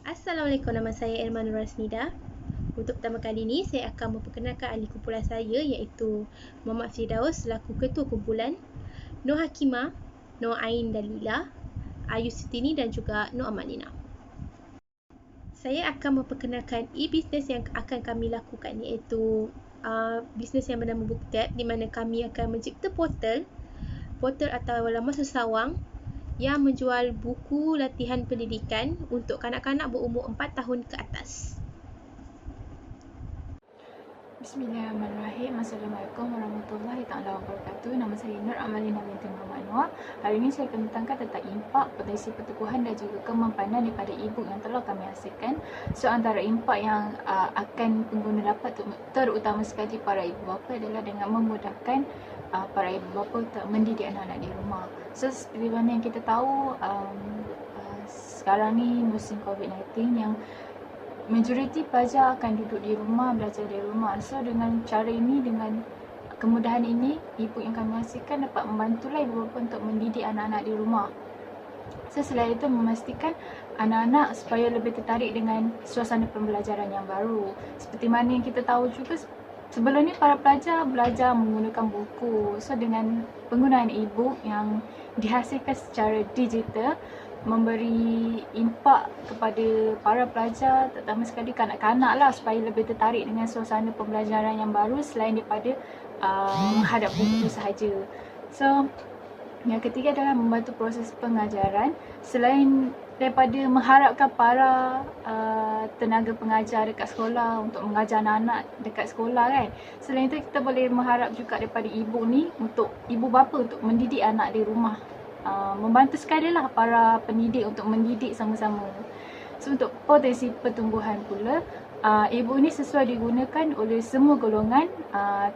Assalamualaikum, nama saya Irma Nur Rasmida. Untuk pertama kali ini, saya akan memperkenalkan ahli kumpulan saya iaitu Muhammad Firdaus selaku Ketua Kumpulan, Nur Hakimah, Nur Ain Dalila, Ayu Sitini dan juga Nur Amalina. Saya akan memperkenalkan e-business yang akan kami lakukan iaitu bisnes yang bernama BookTab, di mana kami akan mencipta portal atau laman sesawang yang menjual buku latihan pendidikan untuk kanak-kanak berumur 4 tahun ke atas. Bismillahirrahmanirrahim. Assalamualaikum warahmatullahi taala wabarakatuh. Nama saya Nur Amalina binti Muhammad Noor. Hari ini saya akan menerangkan tentang impak, potensi pertumbuhan dan juga kemampanan daripada e-book yang telah kami hasilkan. So antara impak yang akan pengguna dapat, terutama sekali para ibu bapa, adalah dengan memudahkan para ibu bapa untuk mendidik anak-anak di rumah. So seperti mana yang kita tahu, sekarang ni musim COVID-19 yang majoriti pelajar akan duduk di rumah, belajar di rumah. So dengan cara ini, dengan kemudahan ini, e-book yang kami hasilkan dapat membantulah ibu bapa untuk mendidik anak-anak di rumah. So selain itu, memastikan anak-anak supaya lebih tertarik dengan suasana pembelajaran yang baru. Seperti mana yang kita tahu juga, sebelum ni para pelajar belajar menggunakan buku. So dengan penggunaan e-book yang dihasilkan secara digital, memberi impak kepada para pelajar, terutama sekali kanak-kanak lah, supaya lebih tertarik dengan suasana pembelajaran yang baru selain daripada menghadap buku sahaja. So yang ketiga adalah membantu proses pengajaran. Selain daripada mengharapkan para tenaga pengajar dekat sekolah untuk mengajar anak-anak dekat sekolah kan, selain itu kita boleh mengharap juga daripada ibu ni, untuk ibu bapa untuk mendidik anak di rumah. Membantu sekali lah para pendidik untuk mendidik sama-sama. So untuk potensi pertumbuhan pula, e-book ni sesuai digunakan oleh semua golongan,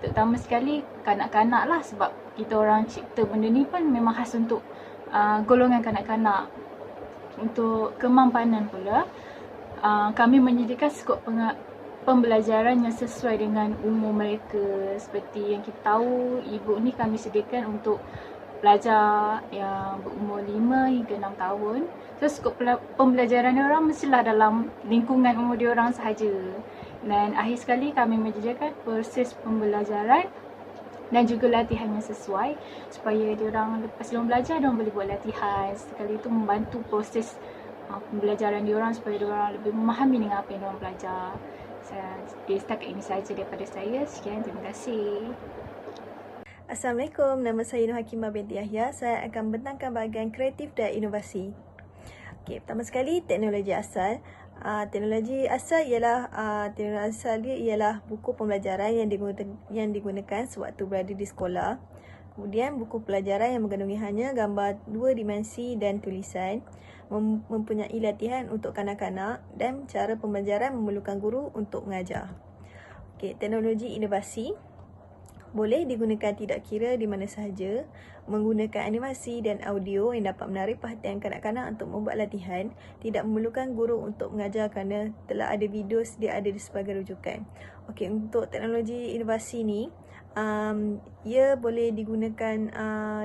terutama sekali kanak-kanak lah, sebab kita orang cipta benda ni pun memang khas untuk golongan kanak-kanak. Untuk kemampanan pula, kami menyediakan skop pembelajaran yang sesuai dengan umur mereka. Seperti yang kita tahu, e-book ni kami sediakan untuk pelajar yang berumur 5 hingga 6 tahun. So skop pembelajaran diorang mestilah dalam lingkungan umur diorang sahaja. Dan akhir sekali kami menyediakan proses pembelajaran dan juga latihan yang sesuai, supaya diorang lepas diorang belajar, diorang boleh buat latihan. Sekali itu membantu proses pembelajaran diorang supaya diorang lebih memahami dengan apa yang diorang belajar. Setakat ini sahaja daripada saya. Sekian, terima kasih. Assalamualaikum, nama saya Nur Hakimah binti Yahya. Saya akan membentangkan bahagian kreatif dan inovasi. Okey, pertama sekali teknologi asal. Teknologi asal dia ialah buku pembelajaran yang digunakan sewaktu berada di sekolah. Kemudian buku pelajaran yang mengandungi hanya gambar 2 dimensi dan tulisan, mempunyai latihan untuk kanak-kanak, dan cara pembelajaran memerlukan guru untuk mengajar. Okey, teknologi inovasi boleh digunakan tidak kira di mana sahaja, menggunakan animasi dan audio yang dapat menarik perhatian kanak-kanak untuk membuat latihan, tidak memerlukan guru untuk mengajar kerana telah ada video sedia ada sebagai rujukan. Okey, untuk teknologi inovasi ni, ia boleh digunakan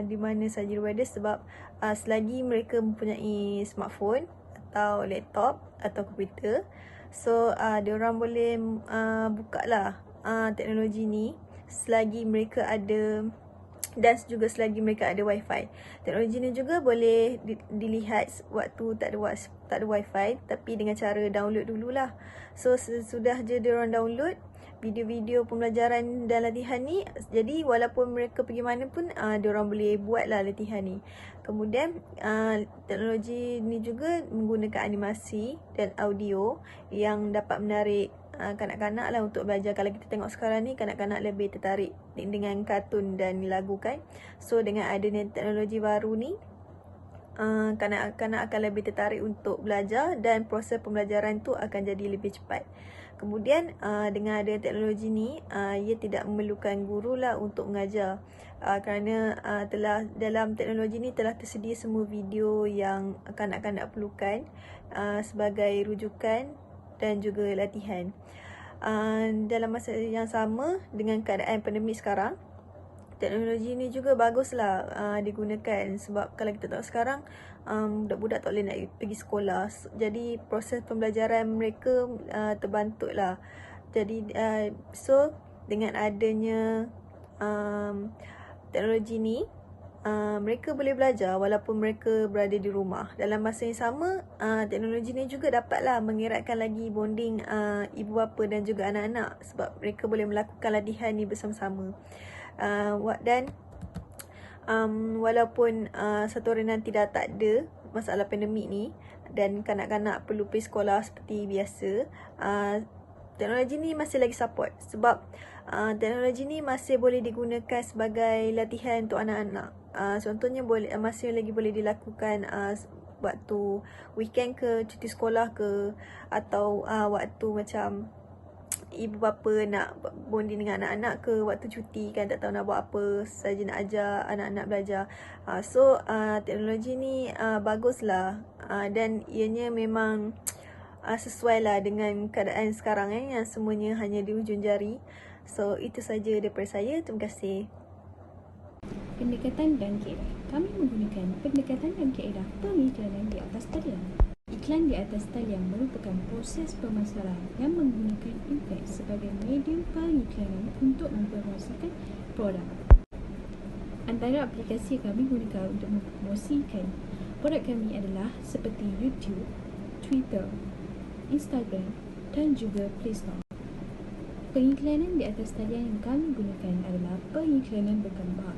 di mana sahaja berada, sebab selagi mereka mempunyai smartphone atau laptop atau komputer, so diorang boleh buka lah teknologi ni selagi mereka ada, dan juga selagi mereka ada wifi. Teknologi ni juga boleh dilihat waktu tak ada wifi, tapi dengan cara download dululah. So sesudah je diorang download video-video pembelajaran dan latihan ni, jadi walaupun mereka pergi mana pun, diorang boleh buat lah latihan ni. Kemudian teknologi ni juga menggunakan animasi dan audio yang dapat menarik kanak-kanak lah untuk belajar. Kalau kita tengok sekarang ni, kanak-kanak lebih tertarik dengan kartun dan lagu kan. So dengan adanya teknologi baru ni, kanak-kanak akan lebih tertarik untuk belajar dan proses pembelajaran tu akan jadi lebih cepat. Kemudian dengan adanya teknologi ni, ia tidak memerlukan guru lah untuk mengajar, kerana telah dalam teknologi ni telah tersedia semua video yang kanak-kanak perlukan sebagai rujukan dan juga latihan. Dalam masa yang sama dengan keadaan pandemik sekarang, teknologi ni juga baguslah digunakan, sebab kalau kita tengok sekarang budak-budak tak boleh nak pergi sekolah, jadi proses pembelajaran mereka terbantu lah. Jadi so dengan adanya teknologi ni, mereka boleh belajar walaupun mereka berada di rumah. Dalam masa yang sama, teknologi ni juga dapatlah mengeratkan lagi bonding ibu bapa dan juga anak-anak, sebab mereka boleh melakukan latihan ni bersama-sama. Dan walaupun satu hari nanti dah tak ada masalah pandemik ni dan kanak-kanak perlu pergi sekolah seperti biasa, teknologi ni masih lagi support, sebab teknologi ni masih boleh digunakan sebagai latihan untuk anak-anak. Contohnya masih lagi boleh dilakukan waktu weekend ke, cuti sekolah ke, atau waktu macam ibu bapa nak bonding dengan anak-anak ke, waktu cuti kan tak tahu nak buat apa, saja nak ajar anak-anak belajar. So teknologi ni baguslah, dan ianya memang sesuai lah dengan keadaan sekarang yang semuanya hanya di hujung jari. So itu saja daripada saya. Terima kasih. Pendekatan dan kaedah. Kami menggunakan pendekatan dan kaedah pengiklanan di atas talian. Iklan di atas talian merupakan proses pemasaran yang menggunakan internet sebagai medium pengiklanan untuk mempromosikan produk. Antara aplikasi yang kami gunakan untuk mempromosikan produk kami adalah seperti YouTube, Twitter, Instagram dan juga Play Store. Pengiklanan di atas talian yang kami gunakan adalah pengiklanan bergambar,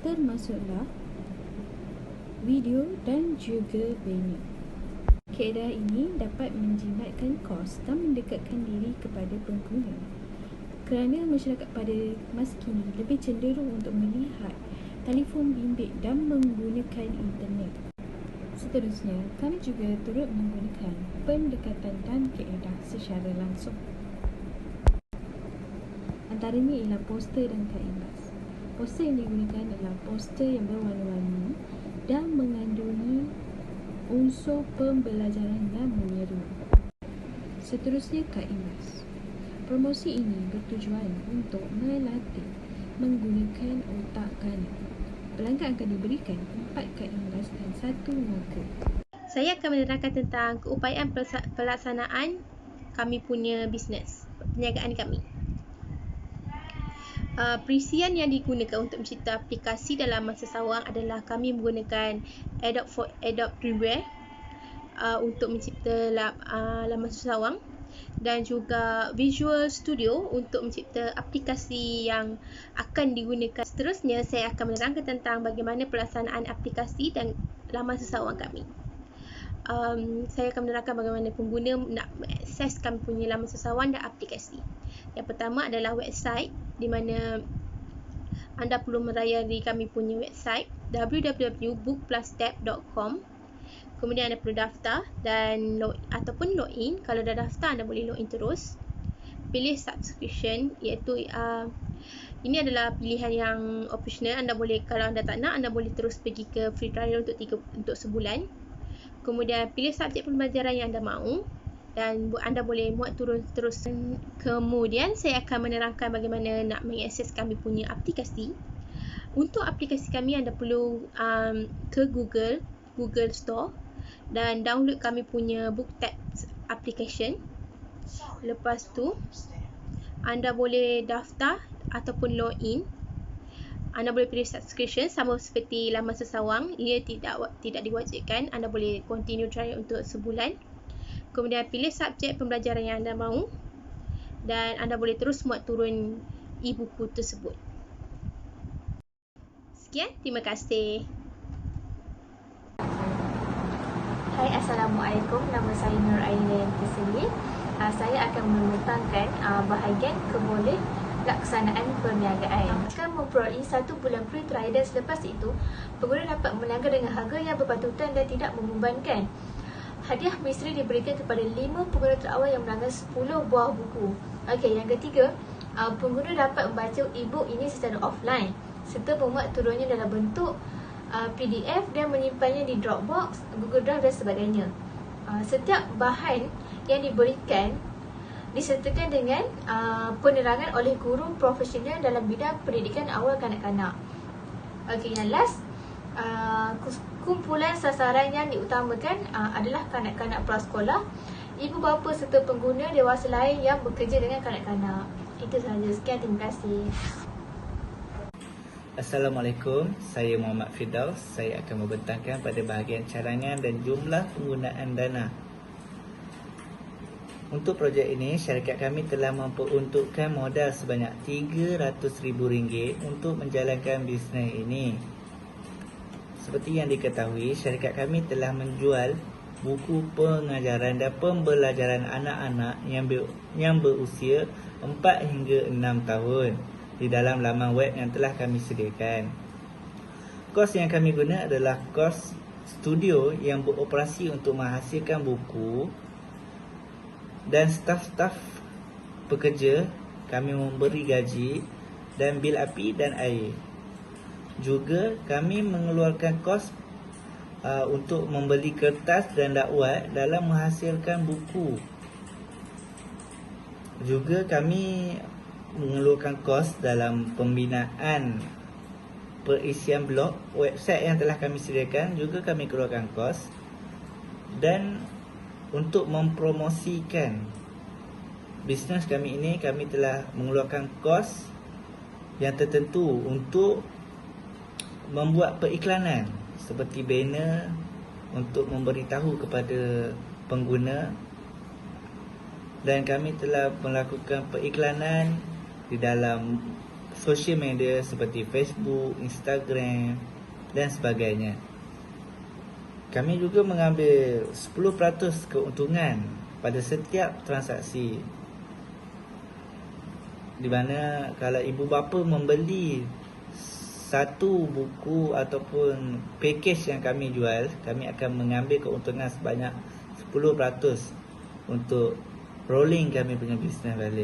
termasuklah video dan juga banner. Kaedah ini dapat menjimatkan kos dan mendekatkan diri kepada pengguna, kerana masyarakat pada masa kini lebih cenderung untuk melihat telefon bimbit dan menggunakan internet. Seterusnya, kami juga turut menggunakan pendekatan dan kaedah secara langsung. Antaranya ialah poster dan kad imbas. Poster yang digunakan adalah poster yang berwarna-warni dan mengandungi unsur pembelajaran yang menyeru. Seterusnya, kad imbas. Promosi ini bertujuan untuk melatih menggunakan otak kanan. Pelanggan akan diberikan 4 kad imbas dan 1 marker. Saya akan menerangkan tentang keupayaan pelaksanaan kami punya bisnes, perniagaan kami. Perisian yang digunakan untuk mencipta aplikasi dalam masa sawang adalah kami menggunakan Adobe Premiere untuk mencipta laman sawang, dan juga Visual Studio untuk mencipta aplikasi yang akan digunakan. Seterusnya, saya akan menerangkan tentang bagaimana pelaksanaan aplikasi dan laman sesawang kami. Saya akan menerangkan bagaimana pengguna nak mengakses kami punya laman sesawang dan aplikasi. Yang pertama adalah website, di mana anda perlu merayari kami punya website www.bookplustab.com. Kemudian anda perlu daftar dan ataupun login. Kalau dah daftar, anda boleh login terus. Pilih subscription, iaitu ini adalah pilihan yang optional. Anda boleh, kalau anda tak nak, anda boleh terus pergi ke free trial untuk sebulan. Kemudian pilih subjek pembelajaran yang anda mahu dan anda boleh muat turun terus. Kemudian saya akan menerangkan bagaimana nak mengakses kami punya aplikasi. Untuk aplikasi kami, anda perlu ke Google Store dan download kami punya BookTab application. Lepas tu anda boleh daftar ataupun login. Anda boleh pilih subscription sama seperti laman sesawang. Ia tidak diwajibkan. Anda boleh continue trial untuk sebulan. Kemudian pilih subjek pembelajaran yang anda mahu dan anda boleh terus muat turun e-buku tersebut. Sekian, terima kasih. Hai, Assalamualaikum. Nama saya Nur Aina Keseli. Saya akan membentangkan bahagian laksanaan perniagaan. Akan memperoleh 1 bulan free trial dan selepas itu pengguna dapat meniaga dengan harga yang berpatutan dan tidak membebankan. Hadiah misteri diberikan kepada 5 pengguna terawal yang melanggan 10 buah buku. Okey, yang ketiga, pengguna dapat membaca e-book ini secara offline serta memuat turunnya dalam bentuk PDF dan menyimpannya di Dropbox, Google Drive dan sebagainya. Setiap bahan yang diberikan disertakan dengan penerangan oleh guru profesional dalam bidang pendidikan awal kanak-kanak. Okey, yang last, kumpulan sasaran yang diutamakan adalah kanak-kanak prasekolah, ibu bapa serta pengguna dewasa lain yang bekerja dengan kanak-kanak. Itu sahaja. Sekian, terima kasih. Assalamualaikum, saya Muhammad Firdaus. Saya akan membentangkan pada bahagian cadangan dan jumlah penggunaan dana. Untuk projek ini, syarikat kami telah memperuntukkan modal sebanyak RM300,000 untuk menjalankan bisnes ini. Seperti yang diketahui, syarikat kami telah menjual buku pengajaran dan pembelajaran anak-anak yang berusia 4 hingga 6 tahun di dalam laman web yang telah kami sediakan. Kos yang kami guna adalah kos studio yang beroperasi untuk menghasilkan buku, dan staf-staf pekerja kami memberi gaji dan bil api dan air. Juga kami mengeluarkan kos untuk membeli kertas dan dakwat dalam menghasilkan buku. Juga kami mengeluarkan kos dalam pembinaan perisian blog website yang telah kami sediakan. Juga kami keluarkan kos, dan untuk mempromosikan bisnes kami ini, kami telah mengeluarkan kos yang tertentu untuk membuat periklanan seperti banner untuk memberitahu kepada pengguna, dan kami telah melakukan periklanan di dalam sosial media seperti Facebook, Instagram dan sebagainya. Kami juga mengambil 10% keuntungan pada setiap transaksi, di mana kalau ibu bapa membeli satu buku ataupun package yang kami jual, kami akan mengambil keuntungan sebanyak 10% untuk rolling kami punya bisnes balik.